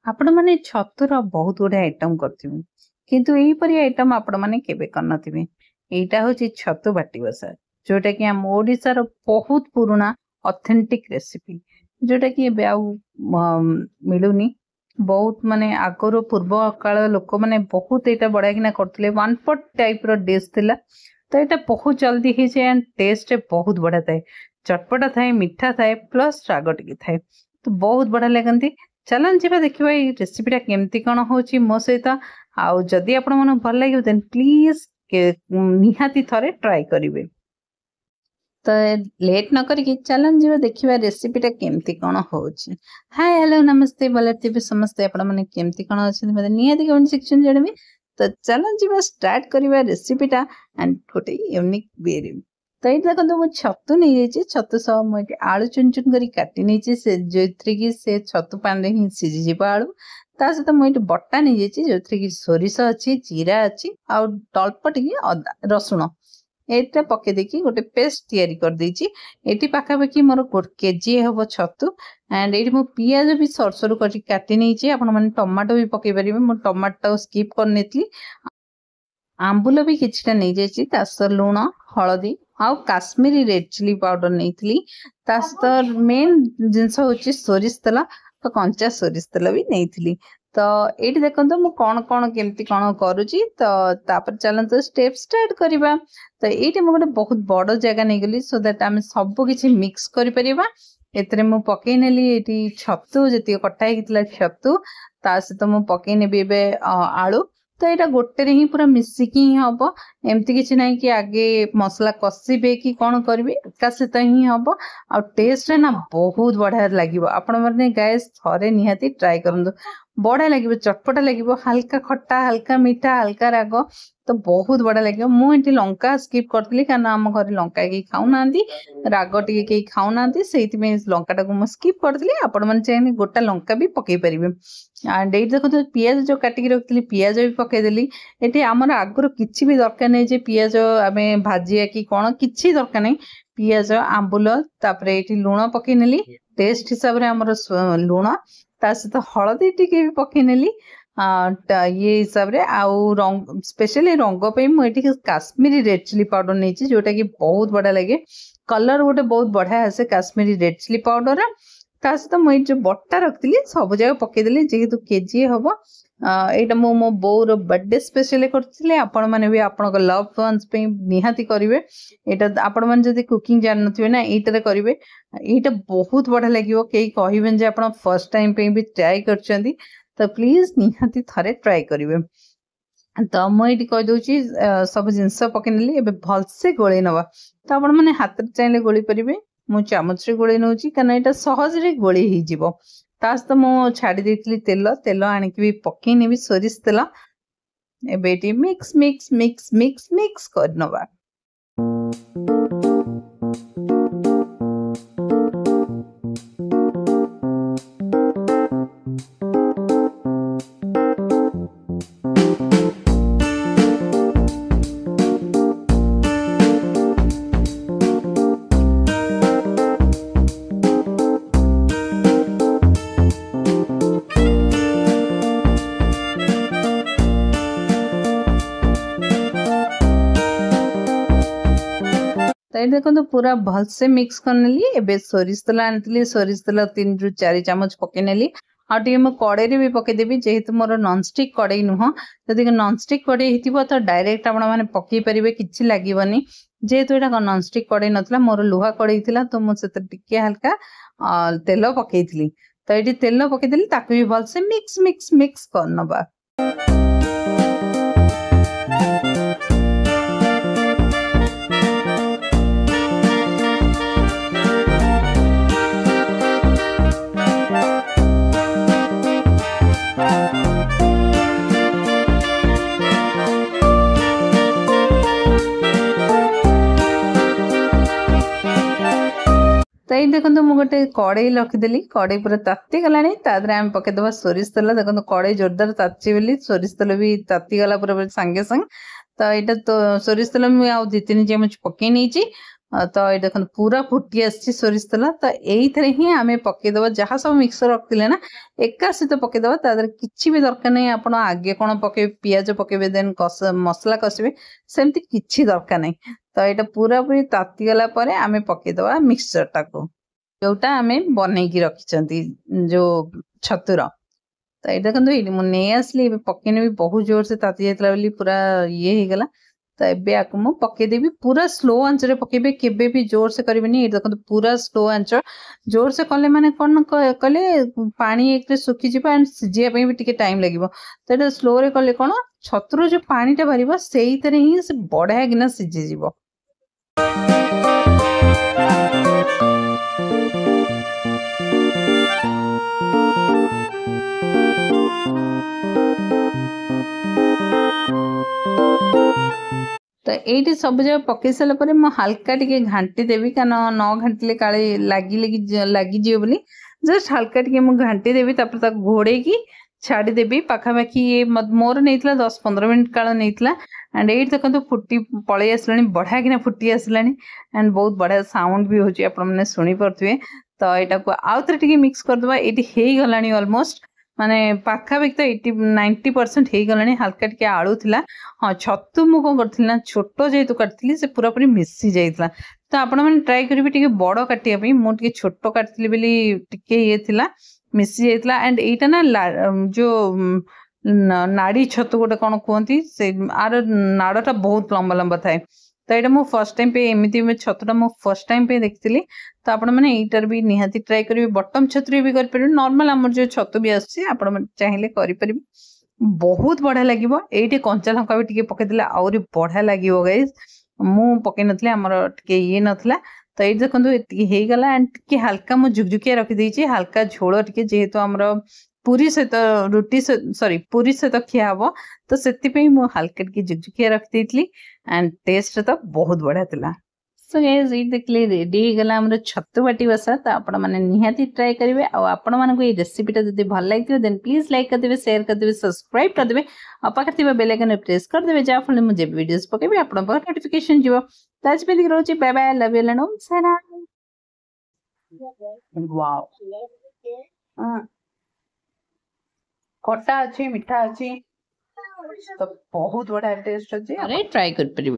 आपण माने छतुर बहुत गुडे आइटम करथिबे किंतु एही परी आइटम आपण माने केबे करनथिबे। एटा होची छतु बाटी बसा जोटा कि हम ओडिसा रो बहुत पुराना ऑथेंटिक रेसिपी जोटा कि एबे आउ मिलुनी। बहुत माने आगरो पूर्व काल लोक माने बहुत एटा बड़ा किना करथले वन पॉट टाइप रो डिश थिला। तो एटा बहुत जल्दी ही जे एंड टेस्ट बहुत बड़ा थाए, चटपटा थाए, मीठा थाए प्लस राग टिके थाए, तो बहुत बड़ा लगंती। चलन जी देखिए ये रेसिपीटा केमती कौन होची मो सहित आउ जदि आपण मन भल लागियो देन प्लीज निहाती थरे ट्राई करिवे। तो लेट न करके चलन जी देखिए रेसिपीटा केमती कौन होची। हाय हेलो नमस्ते भलि समस्ते आपण माने केमती कौन अछि मते निहाती कमेंट सेक्शन जणबे। तो चलन जी स्टार्ट करिवा रेसिपीटा एंड गोटे यूनिक वे रे। तो ये देखो मु छतु नहीं जाइए छतु सब मुझे आलू चुन चुन कर काटी नहीं से जो कि से छतु पानी ही सीझीज आलू ता सहित मुझे बटा नहीं जाइए जो कि सोरिष अच्छी जीरा अच्छी आउ अल्प टे अदा रसुण एटा पके देखी गोटे पेस्ट तैयारी कर देछि। एटी पाखापाखि मोर केजी हम छतु एंड ये मो पियाज भी सर सर कर काटी नहीं आपण मैंने टमाटो भी पकई पारे मो टमाटो स्कीप कर आंबुल भी किछटा नहीं जाइए लुण हलदी आउ काश्मीरी रेड चिली पाउडर नहीं मेन जिनस हूँ सोरिष तेल तो कंचा सोरिष तेल भी नहीं। तो ये देखो मु कौन कौन केमती कौन करुची तो चलते स्टेप स्टार्ट करवा। तो ये मुझे बहुत बड़ जगह नहीं गली सो दैट आम सब किसी मिक्स कर मु पकई नेली छतु जी कटा होता छतु ता सहित मु पकई नेबी आलू। तो यहाँ गोटे ही पूरा मिसिकी ही हम एमती किसी ना कि आगे मसला कषिबे कि कौन करेंगे एका सहित ही हम आ टेस्ट ना बहुत बढ़िया लगे। आपण मैंने गैस थरे निहाती ट्राई करूँ बढ़िया लगे चटपटा लगे हल्का खट्टा हल्का मीठा हल्का राग तो बहुत बढ़िया लगे। मुझे लंका स्किप करी कारण आम घर लंका कहीं खाऊना राग टे कहीं खाऊना से लंका मुझे स्किप करी आपण मैंने चाहिए गोटा लंका भी पकई पारे। एंड ये देखो पियाज जो काटिक रखी पियाज भी पकईदेली ये आमर आगुरी किसी भी दरकार नहीं जे पियाज आम भाजिया कि कौन किसी दरकार नहीं पियाज आंबुल तापर ये लुण पकई नेली टेस्ट हिसाब से आमर लुण ता सहित हलदी टिके भी पकई नेली ये हिसाब से आउ रंग स्पेशली रंग पे मुझे काश्मीरी रेड चिली पाउडर नहीं जोटा कि बहुत बढ़िया लगे कलर गोटे बहुत बढ़िया आसे काश्मीरी रेड चिली पाउडर ता सहित मुझे जो बट्टा रखी सब जगह पकईदेली जेहेतु केजी हम यहाँ मो बोर बर्थडे स्पेशली करते आपण मैंने भी आपण लव वंस निहाती करेंगे। यहाँ आपण मैंने जब कुकिंग जान थे ना ये करेंगे यहाँ बहुत बढ़िया लगे कई कहबेन जे आप फर्स्ट टाइम भी ट्राई कर तो प्लीज निहाती थरे ट्राई करेंगे। तो मुझे कहीदे सब जिनस पकईनेली भलसे गोल नवा तो आपण मैंने हाथ चाहिए गोली पारे मु चामच गोली नौ कारण यहाँ सहज गोली हो सहित मु छाड़ी देती तेल तेल आणिक भी पकई नेबी सोरिष तेल एबे mix mix mix mix mix कर नवा। देखो पूरा भलसे मिक्स करनेली एबे सोरिष तेल आनी सोरिष तेल 3 ରୁ 4 चामच पकईनेली आगे मुझे कड़े भी पकईदेवी जेहेतु मोर नॉनस्टिक कड़े नुह जदि नॉनस्टिक कड़े हो तो डायरेक्ट आपने पकई पारे कि लगभग जेहेतु यहाँ नॉनस्टिक कड़े नाला मोर लुहा कड़े तो मुझे टे हल्का तेल पकई तो ये तेल पकईदेली भी भलसे मिक्स मिक्स मिक्स कर नवा। तो ये देखो मुझे गोटे कड़े रखीदेली कड़े पूरा ताती गलानी आम पकईदे सोरिष तेल देखो कड़े जोरदार ताची बोली सोरिष तेल भी ताती गला पूरा सांगे सांग तो यहाँ तो सोरिष तेल मुझे आउ 2-3 चामच पकई नहीं तो ये देखो पूरा फुटी आसी सोरिष तेल तो ये ही आम पकईदे जहाँ सब मिक्सर रखते ना एका सहित पकईदे तादेह किसी भी दरकार नहीं आप आगे कौन पके पिज पकेबे देन मसला कषे सेमती किसी दरकार नहीं तो यहाँ पूरा पूरी तातीगला आम पकईदे मिक्सचर टाक जोटा आम बनईकी रखी जो छतुर तो ये देखो ये नहीं आसली पकेने भी बहुत जोर से ताती जाता बोली पूरा ये हो गला तो एबे आको मु पकेदेवी पूरा स्लो आंच रे पकेबे केबे भी जोर से करेंगे ये देखो पूरा स्लो आंच जोर से कले माने कौन कले पानी एक सुखी जीव एंड सिझिया भी टिके टाइम लगे तो ये स्लो रे कले कौन छतुर जो पानीटा बाहर से ही से बढ़िया किना सिझी जीव तो ये सब जगह पकई सारापर मुझे हाल्का टे घाटी देवी कारण न घाटिले काले लगिज बोली जस्ट हाल्का टे घाटी देवी घोड़े की छाड़देवी पाखापाखि ये मोर नहीं 10-15 मिनट काल नहीं एंड ये देखो फुटी पलि आसला बढ़िया कि फुटी आसला एंड बहुत बढ़िया साउंड भी होची आप मैंने शुणी पारे तो यहाँ को आउ थे मिक्स करदे ये गला अलमोस्ट माने पाखापाखि तो 80-90% हो गला हाल्का टे आलू थिला हाँ छतु मु कौन करी ना छोट जेहेतु काटी से पूरा पूरी मिसी जाइए तो आपण मैंने ट्राए करेंगे टे बड़ काटापी मुझे छोट काटी बोली टे ये थिला मिसी जाइए एंड यहीटा ना जो नाड़ी छतु गोटे कौन कहती से आर नाड़टा बहुत लंबा लंबा थाए तो यहाँ मुझे फर्स्ट टाइम पे एमती छतुटा मुझे फर्स्ट टाइम पे देखी तो आपण मैंने यहीटार भी निहाती ट्राए करेंगे बटम छतु भी करेंगे नॉर्मल आम जो छतु भी आसान चाहिए करेंगे बहुत बढ़िया लगे ये कंचा लंका भी पकईदे आहरी बढ़िया लगे गाइज मु पकई नी आमर टे ये नाला तो ये देखो ये गला एंड टे हाल्का मुझे झुकझुकिया रखीदे हाल्का झोल टे जेहेतु आमर पूरी सहित रुटी सॉरी पूरी सहित खिया हम तो से हाल्का टे झुकझुकिया रखी एंड टेस्ट तो बहुत बढ़िया था सो गाइस ये देखले रेडी गला हमर छतु बाटी बसा तो आपण माने निहाती ट्राई करिवे आ आपण मानको ये रेसिपीटा जदि भल लागियो देन प्लीज लाइक कर देबे शेयर कर देबे सब्सक्राइब कर देबे आ पाखर थिबा बेल आइकन प्रेस कर देबे जा फले मुझे वीडियोस पकेबे आपण पर नोटिफिकेशन जीवो ताज पे दिख रहउची बाय बाय लव यू लनो सारा वाओ खट्टा अछि मीठा अछि तो बहुत बड़ा टेस्ट अछि अरे ट्राई कर परिबे।